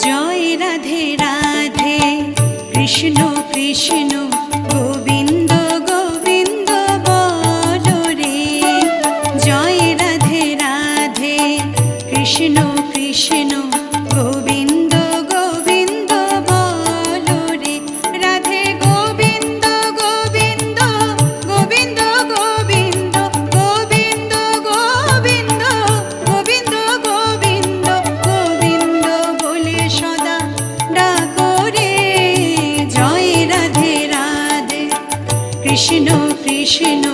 জয় রাধে রাধে কৃষ্ণ কৃষ্ণ গোবিন্দ গোবিন্দ বলো রে। জয় রাধে রাধে কৃষ্ণ কৃষ্ণ গোবিন্দ গোবিন্দ বলো রে। রাধে গোবিন্দ গোবিন্দ গোবিন্দ গোবিন্দ গোবিন্দ গোবিন্দ গোবিন্দ গোবিন্দ গোবিন্দ বলে সদা ডাকো রে। জয় রাধে রাধে কৃষ্ণ কৃষ্ণ